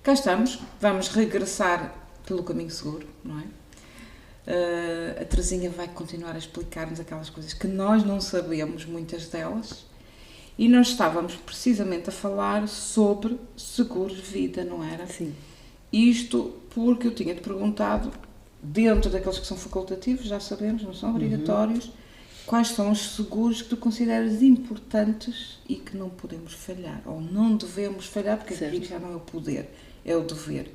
cá estamos, vamos regressar pelo caminho seguro, não é? A Terezinha vai continuar a explicar-nos aquelas coisas que nós não sabemos, muitas delas, e nós estávamos precisamente a falar sobre seguros de vida, não era? Sim. Isto porque eu tinha-te perguntado, dentro daqueles que são facultativos, já sabemos, não são obrigatórios, quais são os seguros que tu consideras importantes e que não podemos falhar, ou não devemos falhar, porque aqui já não é o poder, é o dever.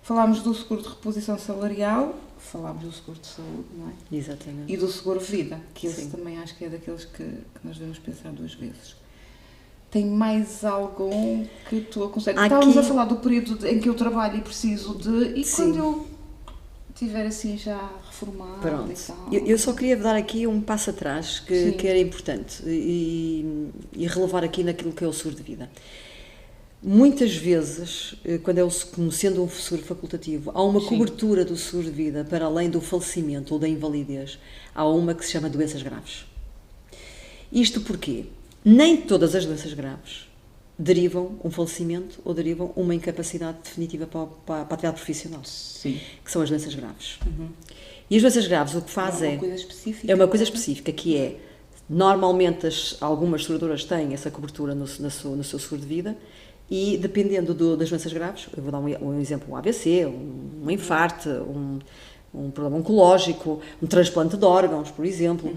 Falámos do seguro de reposição salarial, falámos do seguro de saúde, não é? Exatamente. E do seguro vida, que esse também acho que é daqueles que nós devemos pensar duas vezes. Tem mais algum que tu aconselhas? Estávamos a falar do período em que eu trabalho e preciso de... E quando eu estiver assim já reformado. Pronto. E tal? Eu só queria dar aqui um passo atrás que era importante e relevar aqui naquilo que é o seguro de vida. Muitas vezes, quando como sendo um seguro facultativo, há uma cobertura do seguro de vida para além do falecimento ou da invalidez. Há uma que se chama doenças graves. Isto porquê? Nem todas as doenças graves derivam um falecimento ou derivam uma incapacidade definitiva para a atividade profissional. Sim. Que são as doenças graves. E as doenças graves o que faz é uma coisa específica. É uma coisa específica, que é, normalmente algumas seguradoras têm essa cobertura no seu seguro de vida e dependendo das doenças graves, eu vou dar um exemplo, um AVC, um infarto, um problema oncológico, um transplante de órgãos, por exemplo,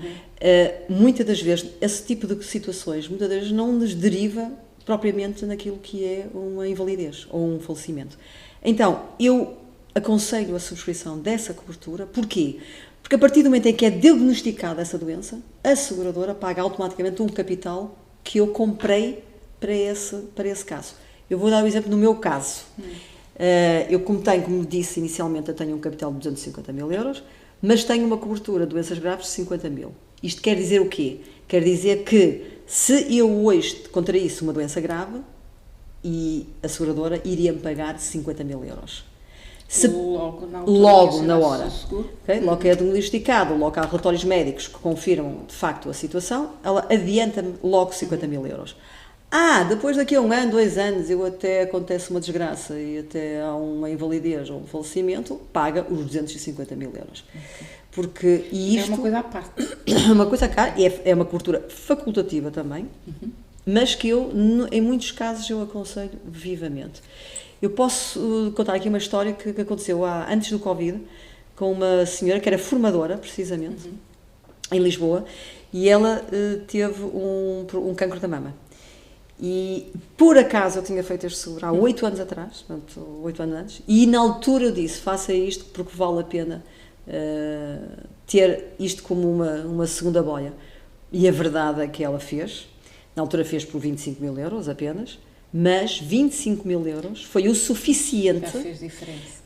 muitas das vezes, esse tipo de situações, muitas das vezes não nos deriva propriamente naquilo que é uma invalidez ou um falecimento. Então, eu aconselho a subscrição dessa cobertura. Porquê? Porque a partir do momento em que é diagnosticada essa doença, a seguradora paga automaticamente um capital que eu comprei para esse caso. Eu vou dar um exemplo no meu caso. Eu, como disse inicialmente, eu tenho um capital de 250 mil euros, mas tenho uma cobertura de doenças graves de 50 mil. Isto quer dizer o quê? Quer dizer que se eu hoje contraísse uma doença grave, e a seguradora iria-me pagar 50 mil euros. Logo na hora. Okay? Logo que é diagnosticado, logo há relatórios médicos que confirmam de facto a situação, ela adianta-me logo 50 mil euros. Depois daqui a 1 ano, 2 anos, até acontece uma desgraça e até há uma invalidez ou um falecimento, paga os 250 mil euros. Porque isto é uma coisa à parte. É uma coisa cara, é uma cobertura facultativa também, mas que eu, em muitos casos, eu aconselho vivamente. Eu posso contar aqui uma história que aconteceu antes do Covid, com uma senhora que era formadora, precisamente, em Lisboa, e ela teve um cancro da mama. E, por acaso, eu tinha feito este seguro há 8 anos atrás, portanto, 8 anos antes, e na altura eu disse, faça isto porque vale a pena ter isto como uma segunda boia. E a verdade é que ela fez, na altura fez por 25 mil euros apenas, mas 25 mil euros foi o suficiente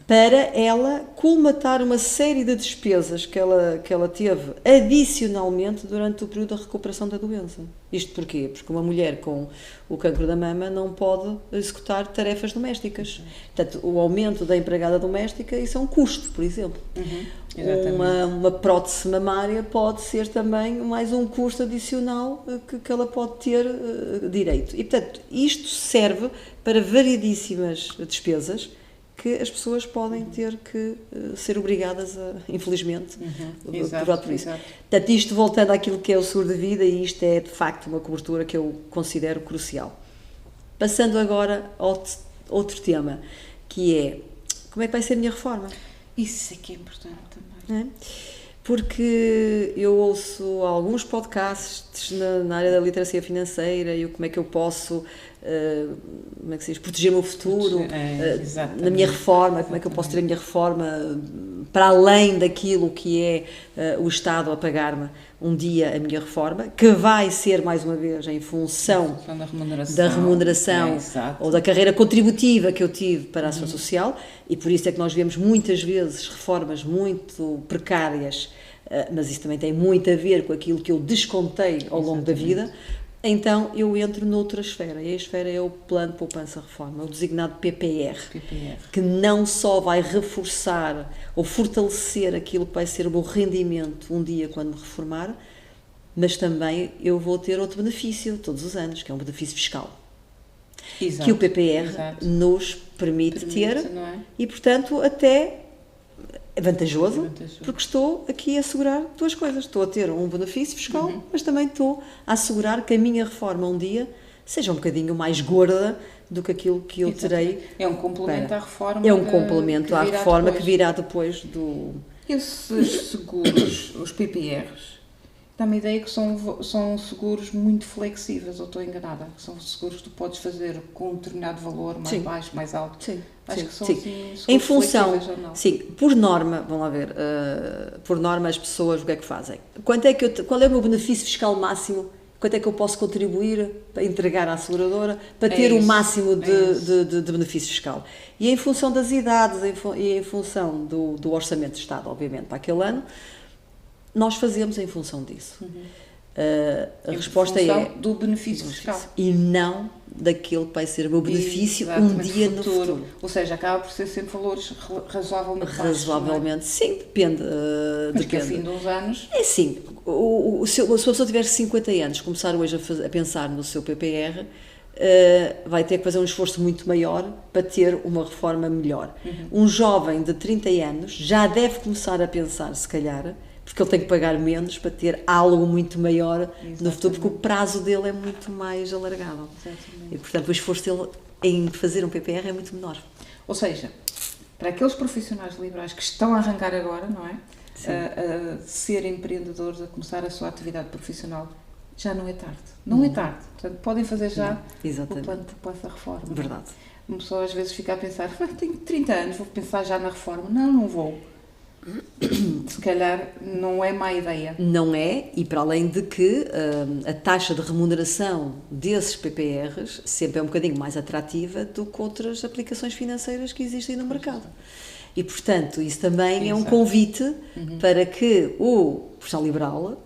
para ela colmatar uma série de despesas que ela teve adicionalmente durante o período da recuperação da doença. Isto porquê? Porque uma mulher com o cancro da mama não pode executar tarefas domésticas. Portanto, o aumento da empregada doméstica, isso é um custo, por exemplo. Uma prótese mamária pode ser também mais um custo adicional que ela pode ter direito. E, portanto, isto serve para variedíssimas despesas que as pessoas podem ter que ser obrigadas a, infelizmente, por isso. Portanto, isto voltando àquilo que é o seguro de vida, e isto é, de facto, uma cobertura que eu considero crucial. Passando agora ao outro tema, que é, como é que vai ser a minha reforma? Isso é que é importante também. Porque eu ouço alguns podcasts na área da literacia financeira e como é que eu posso como é que se diz, proteger o meu futuro na minha reforma, como é que eu posso ter a minha reforma para além daquilo que é o Estado a pagar-me um dia a minha reforma, que vai ser, mais uma vez, em função da remuneração ou da carreira contributiva que eu tive para a Segurança Social, e por isso é que nós vemos muitas vezes reformas muito precárias, mas isso também tem muito a ver com aquilo que eu descontei ao longo da vida. Então eu entro noutra esfera, e a esfera é o Plano de Poupança Reforma, o designado PPR, que não só vai reforçar ou fortalecer aquilo que vai ser o meu rendimento um dia quando me reformar, mas também eu vou ter outro benefício todos os anos, que é um benefício fiscal. Exato, que o PPR exato. nos permite ter, não é? e portanto até é vantajoso, Vantajoso. porque estou aqui a assegurar duas coisas. Estou a ter um benefício fiscal, mas também estou a assegurar que a minha reforma um dia seja um bocadinho mais gorda do que aquilo que eu terei. É um complemento à reforma. É um complemento à reforma que virá depois do... Esses seguros, os PPRs, dá-me a ideia que são seguros muito flexíveis, ou estou enganada? Que são seguros que tu podes fazer com um determinado valor, mais Sim. baixo, mais alto. Sim, Acho sim, que são sim. assim, seguros Em função, flexíveis ou não? sim, por norma, vamos lá ver, por norma as pessoas o que é que fazem? Qual é o meu benefício fiscal máximo? Quanto é que eu posso contribuir para entregar à seguradora para ter o máximo de benefício fiscal? E em função das idades e em função do orçamento de Estado, obviamente, para aquele ano, nós fazemos em função disso. A resposta é do benefício fiscal. E não daquilo que vai ser o meu benefício um dia no futuro. Ou seja, acaba por ser sempre valores razoavelmente baixos. Razoavelmente, sim, depende. Mas que ao fim de uns anos... É assim, se a pessoa tiver 50 anos, começar hoje a pensar no seu PPR, vai ter que fazer um esforço muito maior para ter uma reforma melhor. Um jovem de 30 anos já deve começar a pensar, se calhar, porque ele tem que pagar menos para ter algo muito maior no futuro, porque o prazo dele é muito mais alargado. Exatamente. E, portanto, o esforço dele em fazer um PPR é muito menor. Ou seja, para aqueles profissionais liberais que estão a arrancar agora, não é? A ser empreendedores, a começar a sua atividade profissional, já não é tarde. Não é tarde. Portanto, podem fazer já o plano de poupança reforma. Verdade. Uma pessoa às vezes fica a pensar, tenho 30 anos, vou pensar já na reforma. Não vou. Se calhar não é má ideia. Não é, e para além de que a taxa de remuneração desses PPRs sempre é um bocadinho mais atrativa do que outras aplicações financeiras que existem no mercado. E, portanto, isso também é um convite para que o profissional liberal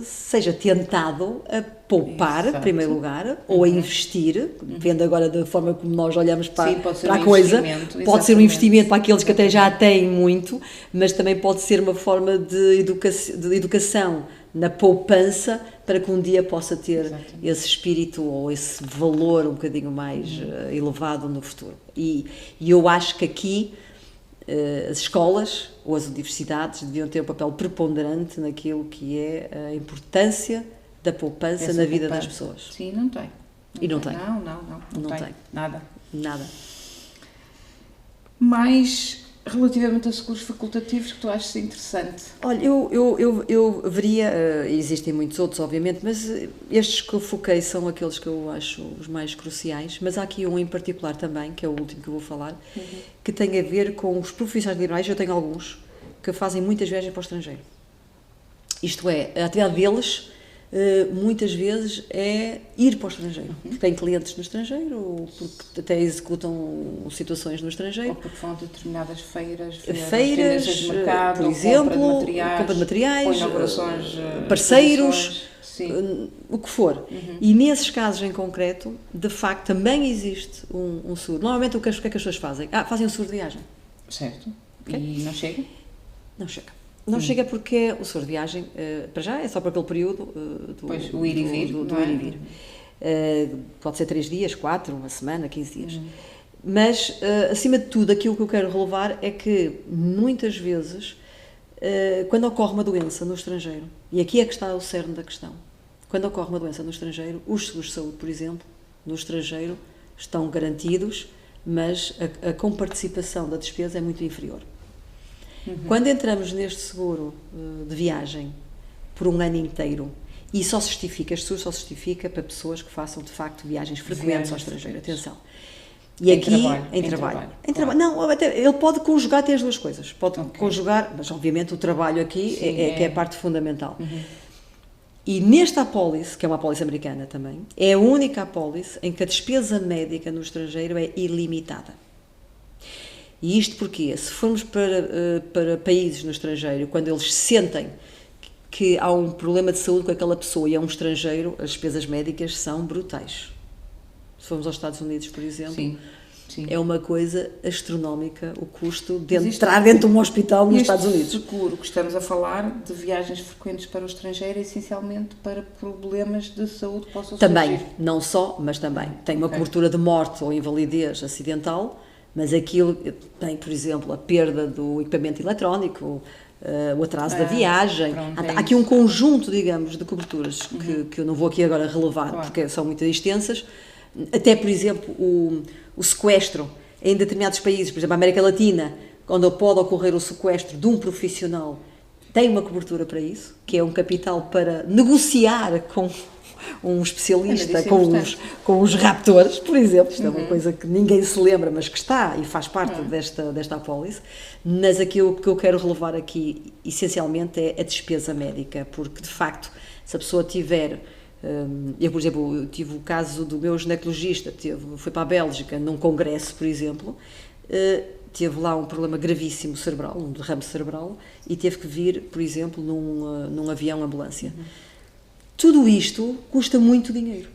seja tentado a poupar, em primeiro lugar, ou a investir, depende agora da forma como nós olhamos para a coisa. Pode ser um investimento para aqueles que até já têm muito, mas também pode ser uma forma de educação na poupança para que um dia possa ter esse espírito ou esse valor um bocadinho mais elevado no futuro. E eu acho que aqui as escolas ou as universidades deviam ter um papel preponderante naquilo que é a importância da poupança na vida das pessoas. Sim, não tem. Não tem. Não tem. Nada. Mas, relativamente a seguros facultativos, que tu achas interessante? Olha, eu veria, existem muitos outros, obviamente, mas estes que eu foquei são aqueles que eu acho os mais cruciais, mas há aqui um em particular também, que é o último que eu vou falar, que tem a ver com os profissionais liberais. Eu tenho alguns que fazem muitas viagens para o estrangeiro. Isto é, a atividade deles muitas vezes é ir para o estrangeiro, porque têm clientes no estrangeiro, ou porque até executam situações no estrangeiro. Ou porque vão a determinadas feiras de mercado, por exemplo, compra de materiais, parceiros, o que for. E nesses casos em concreto, de facto, também existe um seguro. Normalmente o que é que as pessoas fazem? Fazem um seguro de viagem. Certo. E não chega? Não chega. Não chega porque o seguro de viagem, para já, é só para aquele período o ir e vir. Do ir e vir. Pode ser 3 dias, 4, uma semana, 15 dias. Mas, acima de tudo, aquilo que eu quero relevar é que, muitas vezes, quando ocorre uma doença no estrangeiro, e aqui é que está o cerne da questão, quando ocorre uma doença no estrangeiro, os seguros de saúde, por exemplo, no estrangeiro, estão garantidos, mas a comparticipação da despesa é muito inferior. Quando entramos neste seguro de viagem por um ano inteiro, e este seguro só se justifica para pessoas que façam de facto viagens frequentes ao estrangeiro, atenção. E aqui, em trabalho. Não, ele pode conjugar até as duas coisas, pode conjugar, mas obviamente o trabalho aqui que é a parte fundamental. E nesta apólice, que é uma apólice americana também, é a única apólice em que a despesa médica no estrangeiro é ilimitada. E isto porque, se formos para países no estrangeiro, quando eles sentem que há um problema de saúde com aquela pessoa e é um estrangeiro, as despesas médicas são brutais. Se formos aos Estados Unidos, por exemplo, Sim. É uma coisa astronómica o custo de entrar dentro de um hospital nos Estados Unidos. Seguro que estamos a falar de viagens frequentes para o estrangeiro, essencialmente para problemas de saúde que possam Também, surgir. não só, mas também. Tem uma cobertura de morte ou invalidez acidental, mas aquilo tem, por exemplo, a perda do equipamento eletrónico, o atraso da viagem. Há aqui um conjunto, digamos, de coberturas que eu não vou aqui agora relevar, porque são muito extensas. Até, por exemplo, o sequestro em determinados países, por exemplo, a América Latina, onde pode ocorrer o sequestro de um profissional, tem uma cobertura para isso, que é um capital para negociar com um especialista, com os raptores, por exemplo. Isto é uma coisa que ninguém se lembra, mas que está e faz parte desta apólice. Mas aquilo que eu quero relevar aqui, essencialmente, é a despesa médica, porque, de facto, se a pessoa tiver... Eu, por exemplo, eu tive o caso do meu ginecologista, foi para a Bélgica num congresso, por exemplo, teve lá um problema gravíssimo cerebral, um derrame cerebral, e teve que vir, por exemplo, num avião ambulância. Tudo isto custa muito dinheiro.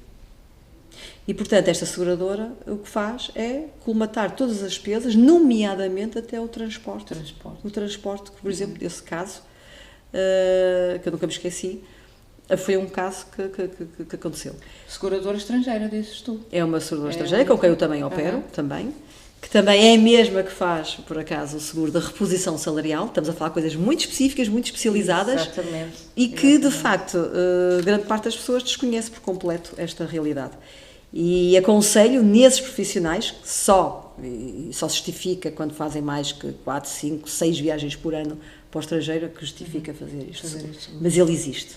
E, portanto, esta seguradora o que faz é colmatar todas as despesas, nomeadamente até o transporte. O transporte, por exemplo, desse caso, que eu nunca me esqueci, foi um caso que aconteceu. Seguradora estrangeira, dizes tu? É uma seguradora estrangeira, com quem eu também opero, que também é a mesma que faz, por acaso, o seguro da reposição salarial. Estamos a falar de coisas muito específicas, muito especializadas. Exatamente. E que, de facto, grande parte das pessoas desconhece por completo esta realidade. E aconselho nesses profissionais, que só se justifica quando fazem mais que 4, 5, 6 viagens por ano para o estrangeiro, que justifica fazer isto. Mas ele existe.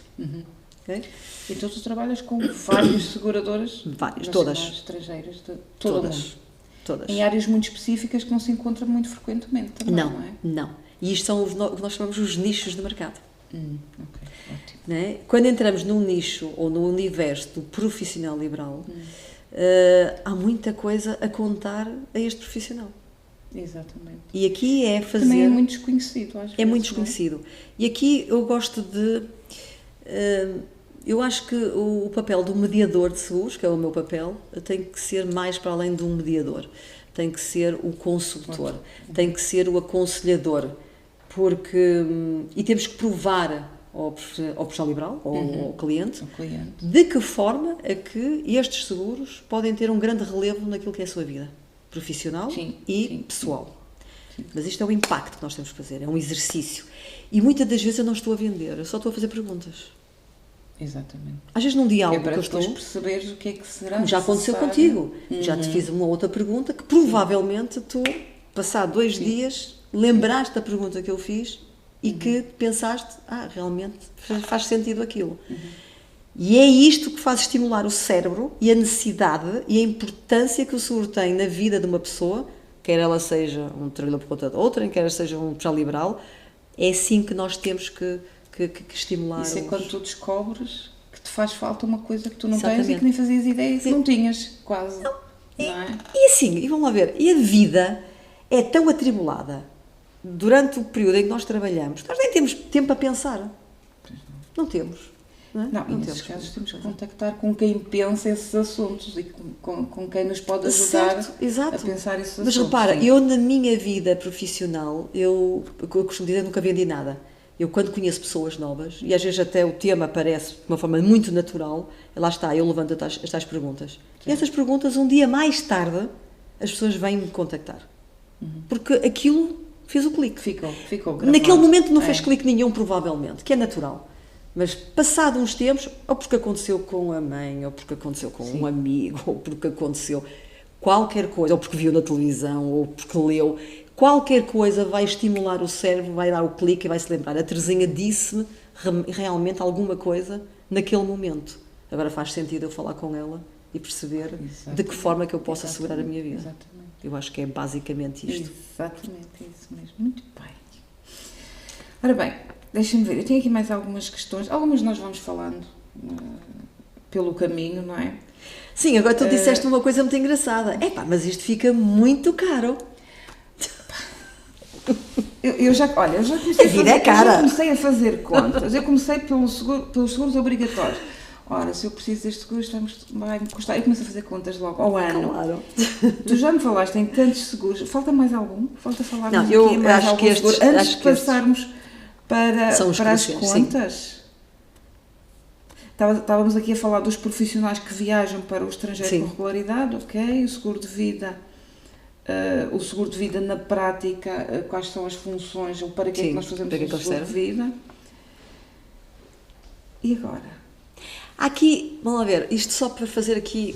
Okay? Então tu trabalhas com várias seguradoras todas estrangeiras de todo o mundo. Todas. Em áreas muito específicas que não se encontram muito frequentemente também, não é? Não. E isto são o que nós chamamos os nichos de mercado. Ok, ótimo. Não é? Quando entramos num nicho ou no universo do profissional liberal, há muita coisa a contar a este profissional. Exatamente. E aqui é fazer... Também é muito desconhecido, às vezes. É muito desconhecido. E aqui eu gosto de... eu acho que o papel do mediador de seguros, que é o meu papel, tem que ser mais para além de um mediador. Tem que ser o consultor, tem que ser o aconselhador, porque... E temos que provar ao profissional liberal, ao cliente, de que forma é que estes seguros podem ter um grande relevo naquilo que é a sua vida profissional e pessoal. Sim. Mas isto é o impacto que nós temos que fazer, é um exercício. E muitas das vezes eu não estou a vender, eu só estou a fazer perguntas. Exatamente. Às vezes num diálogo que eu estou... perceberes o que é que será como já aconteceu contigo. Já te fiz uma outra pergunta que provavelmente tu, passado 2 dias, lembraste da pergunta que eu fiz e que pensaste, realmente faz sentido aquilo. E é isto que faz estimular o cérebro e a necessidade e a importância que o seguro tem na vida de uma pessoa, quer ela seja um trabalhador por conta de outra, quer ela seja um profissional liberal. É assim que nós temos que estimular. Isso é quando tu descobres que te faz falta uma coisa que tu não tens e que nem fazias ideia que não tinhas, quase. Não é? E assim, e vamos lá ver, e a vida é tão atribulada durante o período em que nós trabalhamos, nós nem temos tempo a pensar. Não temos. Não, e nesses casos temos que contactar com quem pensa esses assuntos e com quem nos pode ajudar a pensar esses assuntos. Mas repara, eu na minha vida profissional, eu costumo dizer, nunca vendi nada. Eu quando conheço pessoas novas, e às vezes até o tema aparece de uma forma muito natural, lá está, eu levanto as tais perguntas. Sim. E essas perguntas, um dia mais tarde, as pessoas vêm-me contactar. Porque aquilo fez o clique. Ficou gravado. Naquele momento não fez clique nenhum, provavelmente, que é natural. Mas, passado uns tempos, ou porque aconteceu com a mãe, ou porque aconteceu com um amigo, ou porque aconteceu qualquer coisa, ou porque viu na televisão, ou porque leu, qualquer coisa vai estimular o cérebro, vai dar o clique e vai se lembrar. A Teresinha disse-me realmente alguma coisa naquele momento. Agora faz sentido eu falar com ela e perceber de que forma que eu posso assegurar a minha vida. Exatamente. Eu acho que é basicamente isto. Exatamente, é isso mesmo. Muito bem. Ora bem, deixa-me ver, eu tenho aqui mais algumas questões, algumas nós vamos falando pelo caminho, não é? Sim, agora tu disseste uma coisa muito engraçada. Mas isto fica muito caro. Eu já comecei a vida é cara. Eu já comecei a fazer contas, eu comecei pelos seguros obrigatórios. ora, se eu preciso destes seguros, vai-me custar. Eu começo a fazer contas logo, ao ano. Claro. Tu já me falaste em tantos seguros, falta mais algum? Falta falar Não, aqui eu mais acho algum que estes, seguro? Antes acho de que estes passarmos para são os as cruciais, contas, estávamos aqui a falar dos profissionais que viajam para o estrangeiro Sim. com regularidade, ok, o seguro de vida. O seguro de vida na prática, quais são as funções ou para que é que Sim, nós fazemos para que é que o ele seguro de serve? vida? E agora? Aqui, vamos lá ver, isto só para fazer aqui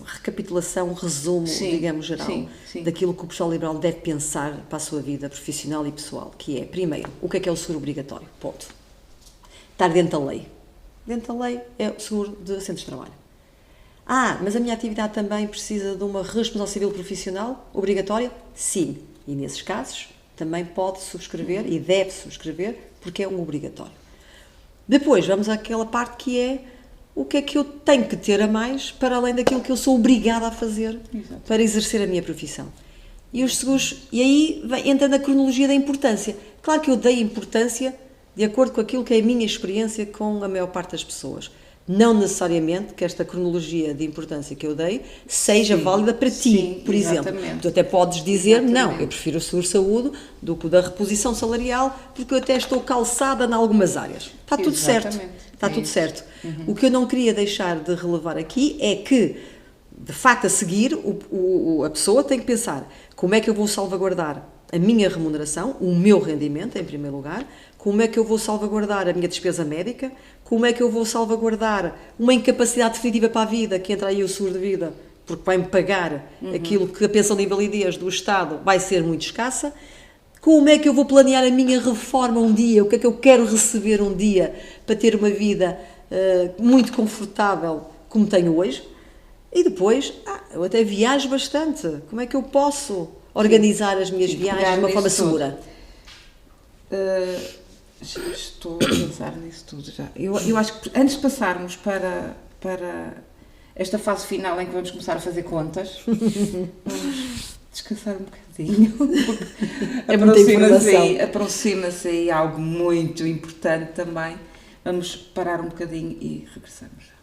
recapitulação, um resumo, Sim, digamos, geral, sim. daquilo que o profissional liberal deve pensar para a sua vida profissional e pessoal, que é, primeiro, o que é o seguro obrigatório? Ponto. Estar dentro da lei. Dentro da lei é o seguro de acidentes de trabalho. Mas a minha atividade também precisa de uma responsabilidade civil profissional obrigatória? Sim. E nesses casos também pode subscrever e deve subscrever porque é um obrigatório. Depois vamos àquela parte que é o que é que eu tenho que ter a mais para além daquilo que eu sou obrigada a fazer. Exato. Para exercer a minha profissão. E os seguros, e aí entra na cronologia da importância. Claro que eu dei importância de acordo com aquilo que é a minha experiência com a maior parte das pessoas. Não necessariamente que esta cronologia de importância que eu dei seja válida para ti, por exemplo. Tu até podes dizer, não, eu prefiro o seguro-saúde do que o da reposição salarial, porque eu até estou calçada em algumas áreas. Está tudo certo. Está tudo certo. O que eu não queria deixar de relevar aqui é que, de facto, a seguir, a pessoa tem que pensar como é que eu vou salvaguardar a minha remuneração, o meu rendimento, em primeiro lugar, como é que eu vou salvaguardar a minha despesa médica, como é que eu vou salvaguardar uma incapacidade definitiva para a vida, que entra aí o seguro de vida, porque vai-me pagar aquilo que a pensão de invalidez do Estado vai ser muito escassa, como é que eu vou planear a minha reforma um dia, o que é que eu quero receber um dia para ter uma vida muito confortável como tenho hoje, e depois, eu até viajo bastante, como é que eu posso organizar as minhas viagens de uma forma segura? Estou a pensar nisso tudo já. Eu acho que antes de passarmos para esta fase final em que vamos começar a fazer contas, vamos descansar um bocadinho. Aproxima-se aí algo muito importante também. Vamos parar um bocadinho e regressamos.